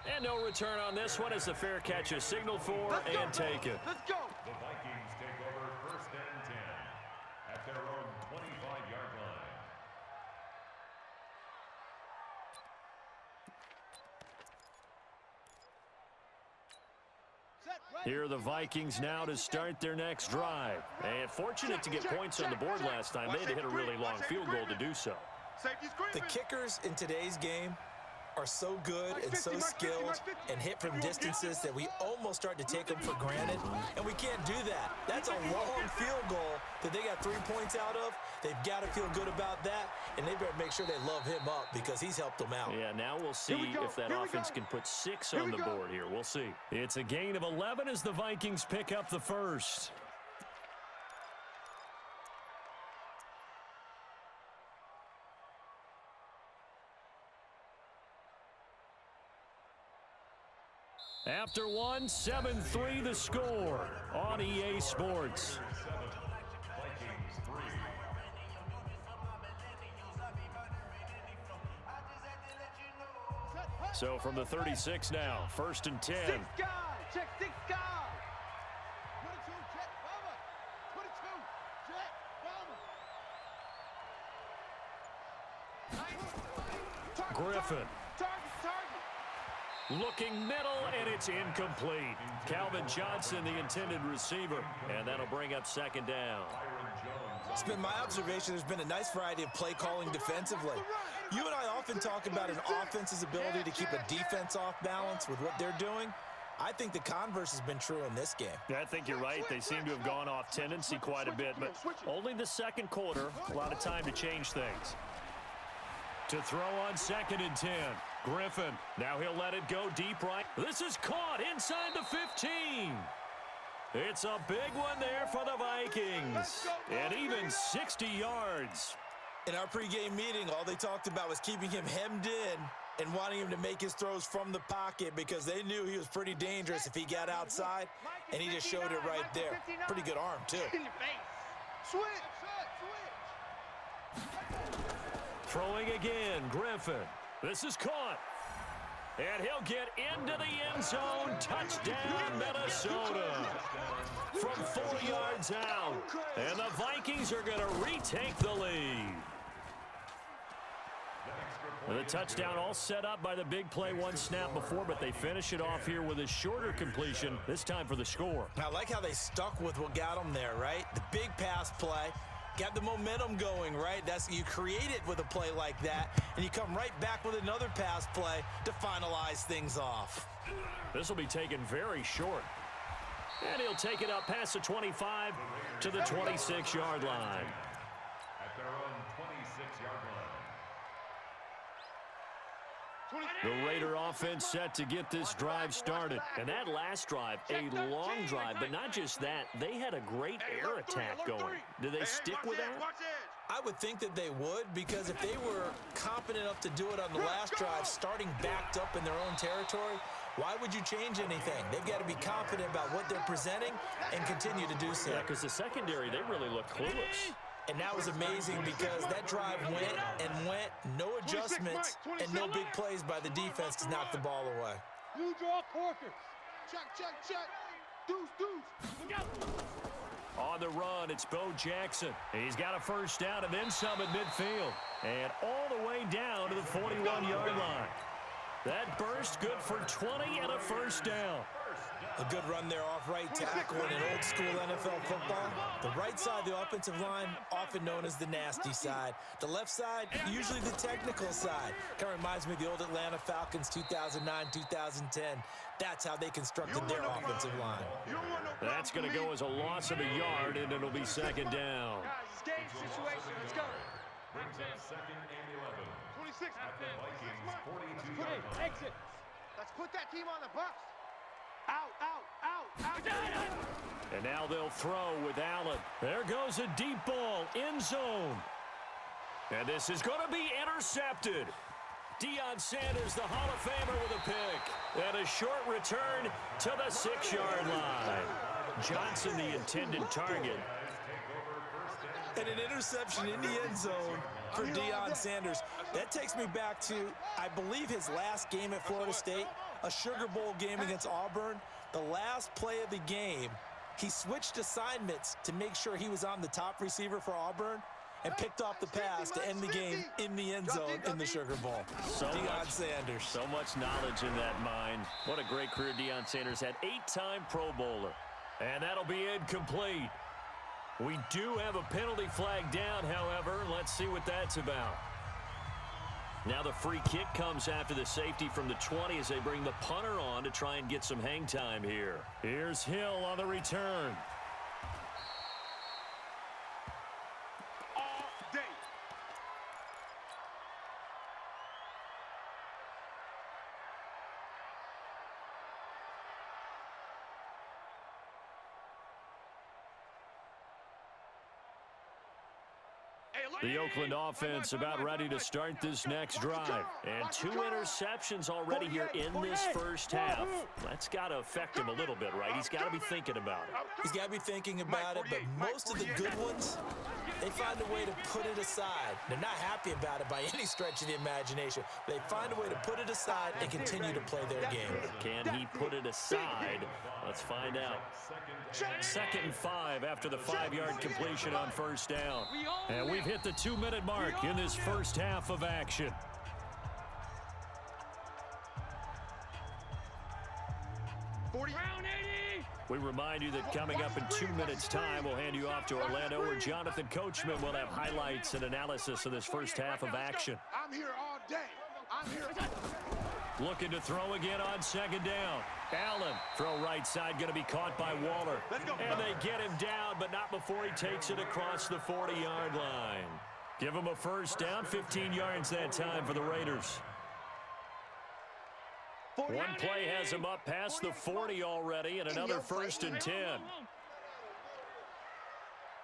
And no return on this one as the fair catch is signaled for and taken. Let's go. The Vikings take over 1st and 10 at their own 25-yard line. Here are the Vikings now to start their next drive. And fortunate to get points on the board last time. They had to hit a really long field goal to do so. The kickers in today's game are so good and so skilled and hit from distances that we almost start to take them for granted, and we can't do that. That's a long field goal that they got 3 points out of. They've got to feel good about that, and they better make sure they love him up because he's helped them out. Yeah, now we'll see if that offense can put 6 on the board here. We'll see. It's a gain of 11 as the Vikings pick up the first. After one, 7-3 the score on EA Sports. So from the 36 now, 1st and 10. Six guys. Check 6 guys. 22, check, bomber. 22, check, bomber. Griffin. Target. Looking middle, and it's incomplete. Calvin Johnson, the intended receiver, and that'll bring up 2nd down. It's been my observation there's been a nice variety of play calling defensively. You and I often talk about an offense's ability to keep a defense off balance with what they're doing. I think the converse has been true in this game. I think you're right. They seem to have gone off tendency quite a bit, but only the 2nd quarter. A lot of time to change things. To throw on 2nd and 10. Griffin. Now he'll let it go deep right. This is caught inside the 15. It's a big one there for the Vikings. And even 60 yards. In our pregame meeting, all they talked about was keeping him hemmed in and wanting him to make his throws from the pocket because they knew he was pretty dangerous if he got outside, and he just showed it right there. Pretty good arm, too. In your face. Switch. Throwing again, Griffin. This is caught. And he'll get into the end zone. Touchdown, Minnesota. From 4 yards out. And the Vikings are going to retake the lead. The touchdown all set up by the big play 1 snap before, but they finish it off here with a shorter completion, this time for the score. I like how they stuck with what got them there, right? The big pass play. Got the momentum going, right? You create it with a play like that, and you come right back with another pass play to finalize things off. This will be taken very short. And he'll take it up past the 25 to the 26-yard line. At their own 26-yard line. The Raider offense set to get this drive started. And that last drive, a long drive, but not just that, they had a great air attack going. Do they stick with that? I would think that they would, because if they were competent enough to do it on the last drive, starting backed up in their own territory, why would you change anything? They've got to be confident about what they're presenting and continue to do so. Yeah, because the secondary, they really look clueless. And that was amazing because that drive went and went, no adjustments, and no big plays by the defense to knock the ball away. You draw corkers. Check. Deuce. On the run, it's Bo Jackson. He's got a 1st down and then some at midfield. And all the way down to the 41-yard line. That burst good for 20 and a 1st down. A good run there off right tackle in an old-school NFL football. The right side of the offensive line, often known as the nasty side. The left side, usually the technical side. Kind of reminds me of the old Atlanta Falcons 2009-2010. That's how they constructed their offensive line. That's going to go as a loss of a yard, and it'll be 2nd down. Guys, it's game situation. Let's go. Brings up 2nd and 11. 26. At the Vikings' 42-yard line. Exit. Let's put that team on the bus. Out. And now they'll throw with Allen. There goes a deep ball, end zone. And this is going to be intercepted. Deion Sanders, the Hall of Famer, with a pick. And a short return to the 6-yard line. Johnson, the intended target. And an interception in the end zone for Deion Sanders. That takes me back to, I believe, his last game at Florida State. a Sugar Bowl game against Auburn, the last play of the game, he switched assignments to make sure he was on the top receiver for Auburn and picked off the pass to end the game in the end zone in the Sugar Bowl. Deion Sanders. So much knowledge in that mind. What a great career Deion Sanders had. 8-time Pro Bowler. And that'll be incomplete. We do have a penalty flag down, however. Let's see what that's about. Now the free kick comes after the safety from the 20 as they bring the punter on to try and get some hang time here. Here's Hill on the return. The Oakland offense about ready to start this next drive. And 2 interceptions already here in this first half. That's got to affect him a little bit, right? He's got to be thinking about it. He's got to be thinking about it, but most of the good ones, they find a way to put it aside. They're not happy about it by any stretch of the imagination. They find a way to put it aside and continue to play their game. Can he put it aside? Let's find out. 2nd and 5 after the 5-yard completion on first down. And we've hit the 2-minute mark in this first half of action. We remind you that coming up in 2 minutes' time, we'll hand you off to Orlando, where Jonathan Coachman will have highlights and analysis of this first half of action. I'm here all day. I'm here. Looking to throw again on 2nd down. Allen, throw right side, going to be caught by Waller. And they get him down, but not before he takes it across the 40-yard line. Give him a first down, 15 yards that time for the Raiders. One play has him up past the 40 already, and another 1st and 10.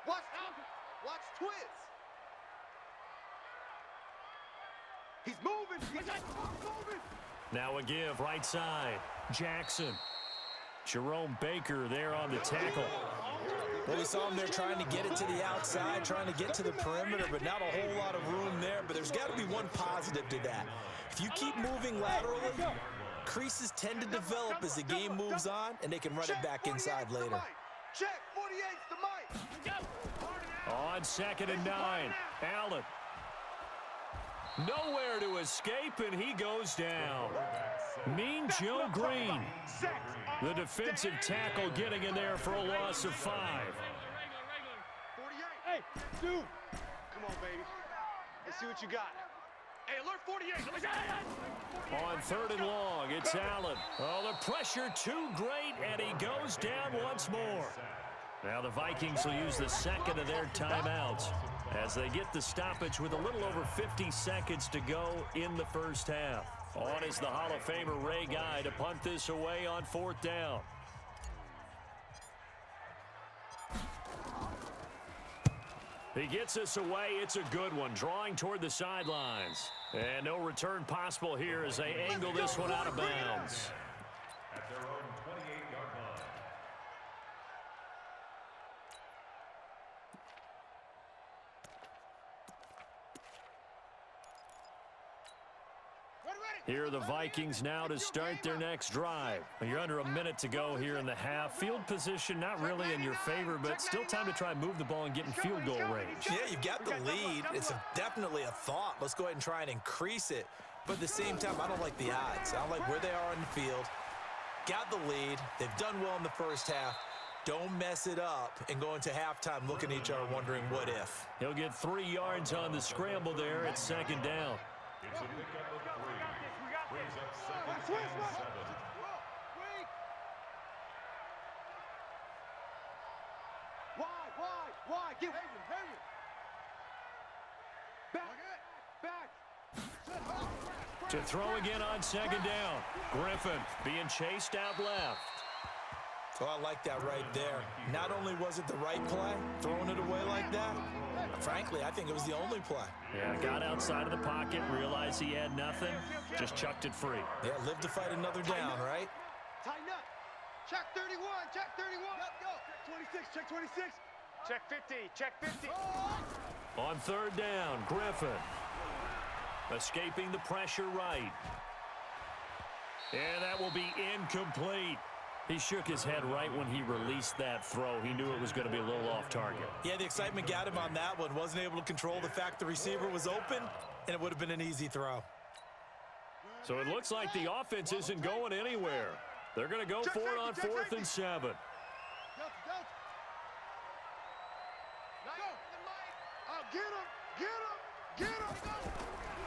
Watch Twiz. He's moving. He's moving. Now a give, right side. Jackson. Jerome Baker there on the tackle. Well, we saw him there trying to get it to the outside, trying to get to the perimeter, but not a whole lot of room there. But there's got to be one positive to that. If you keep moving laterally, creases tend to develop as the game moves on, and they can run it back inside later. Check, 48's the mic. On 2nd and 9, Allen. Nowhere to escape, and he goes down. Mean Joe Green, the defensive tackle, getting in there for a loss of 5. 48. Hey, dude. Come on, baby. Let's see what you got. Hey, alert 48. On 3rd and long, it's Allen. Oh, the pressure too great, and he goes down once more. Now the Vikings will use the 2nd of their timeouts as they get the stoppage with a little over 50 seconds to go in the first half. On is the Hall of Famer Ray Guy to punt this away on 4th down. He gets us away. It's a good one, drawing toward the sidelines. And no return possible here as they angle this one out of bounds. At their own 28-yard line. Here are the Vikings now to start their next drive. You're under a minute to go here in the half. Field position not really in your favor, but still time to try and move the ball and get in field goal range. Yeah, you've got the lead. It's definitely a thought. Let's go ahead and try and increase it. But at the same time, I don't like the odds. I don't like where they are on the field. Got the lead. They've done well in the first half. Don't mess it up and go into halftime looking at each other wondering what if. He'll get 3 yards on the scramble there at 2nd down. It's a pickup of 3. Brings up 2nd and 7. Why? Get back. To throw again on 2nd down. Griffin being chased out left. So I like that right there. Not only was it the right play, throwing it away like that, frankly, I think it was the only play. Yeah, got outside of the pocket, realized he had nothing, just chucked it free. Yeah, live to fight another down, right? Tighten up. Check 31. Check 31. Go. Check 26. Check 26. Check 50. Check 50. On 3rd down, Griffin. Escaping the pressure right. And that will be incomplete. He shook his head right when he released that throw. He knew it was going to be a little off target. Yeah, the excitement got him on that one. Wasn't able to control the fact the receiver was open, and it would have been an easy throw. So it looks like the offense isn't going anywhere. They're going to go for it on 4th and 7.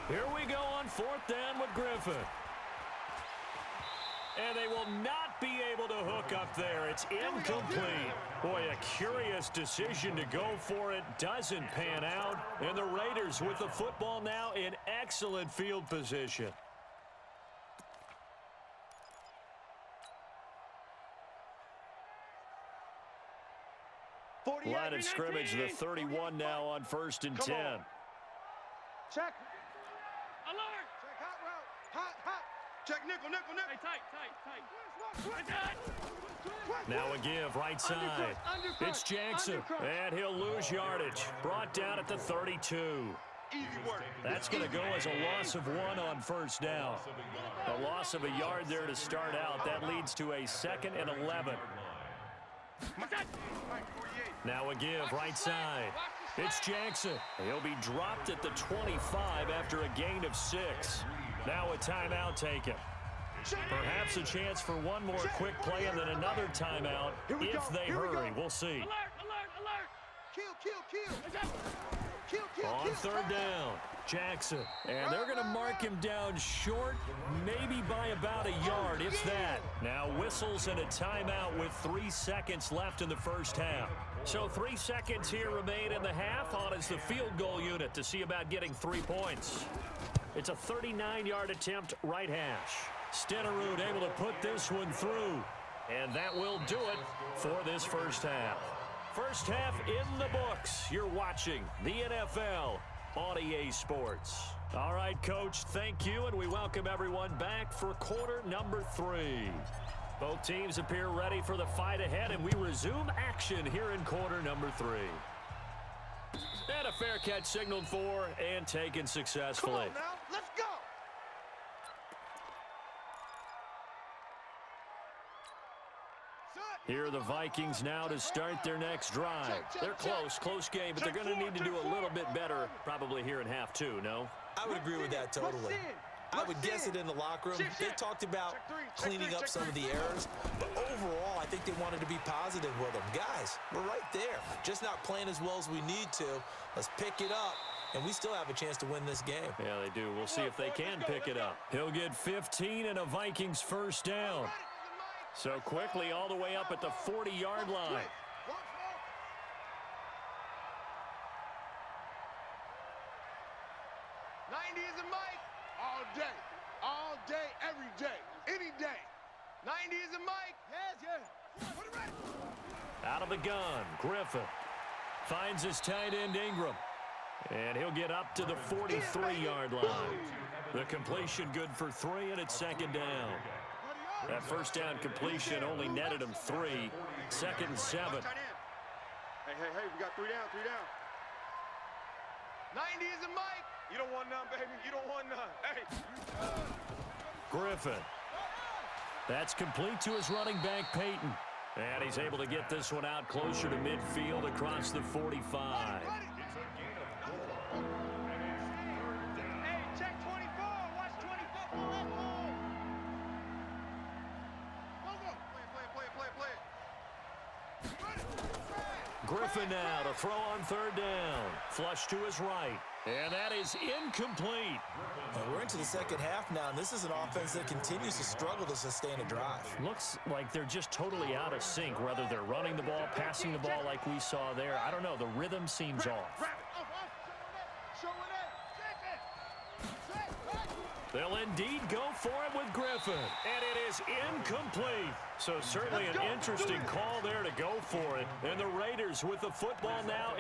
Here we go on 4th down with Griffin. And they will not be able to hook up there. It's incomplete. Boy, a curious decision to go for it. Doesn't pan out. And the Raiders with the football now in excellent field position. Line of scrimmage, the 31 now on 1st and 10. Check. Alert. Check hot route. Hot. Check nickel. Hey, tight. Now a give, right side. It's Jackson, and he'll lose yardage. Brought down at the 32. Easy work. That's going to go as a loss of 1 on 1st down. A loss of a yard there to start out. That leads to a 2nd and 11. Now a give, right side. It's Jackson. He'll be dropped at the 25 after a gain of 6. Now a timeout taken. Perhaps a chance for one more quick play and then another timeout if they hurry. We'll see. Alert. Kill. On 3rd down, Jackson. And they're going to mark him down short, maybe by about a yard, if that. Now whistles and a timeout with 3 seconds left in the first half. So 3 seconds here remain in the half. On is the field goal unit to see about getting 3 points. It's a 39-yard attempt, right hash. Stenerud able to put this one through. And that will do it for this first half. First half in the books. You're watching the NFL on EA Sports. All right, Coach, thank you, and we welcome everyone back for quarter number 3. Both teams appear ready for the fight ahead, and we resume action here in quarter number 3. And a fair catch signaled for and taken successfully. Come on now, let's go. Here are the Vikings now to start their next drive. They're close game, but they're going to need to do a little bit better probably here in half 2, no? I would agree with that totally. I would guess it in the locker room. They talked about cleaning up some of the errors, but overall, I think they wanted to be positive with them. Guys, we're right there. Just not playing as well as we need to. Let's pick it up, and we still have a chance to win this game. Yeah, they do. We'll see if they can pick it up. He'll get 15 and a Vikings first down. So quickly all the way up at the 40-yard line. '90s and Mike all day, every day, any day. '90s and Mike. Yes. Out of the gun, Griffin finds his tight end Ingram, and he'll get up to the 43-yard line. The completion good for 3, and it's 2nd down. That first down completion only netted him 3. 2nd and 7. Hey, we got 3 down. '90s and Mike. You don't want none, baby. You don't want none. Hey. Griffin. That's complete to his running back, Peyton. And he's able to get this one out closer to midfield across the 45. Hey, check 24. Watch 24. Griffin now to throw on 3rd down. Flush to his right. And that is incomplete. And we're into the second half now, and this is an offense that continues to struggle to sustain a drive. Looks like they're just totally out of sync, whether they're running the ball, passing the ball like we saw there. I don't know. The rhythm seems off. They'll indeed go for it with Griffin. And it is incomplete. So certainly an interesting call there to go for it. And the Raiders with the football now.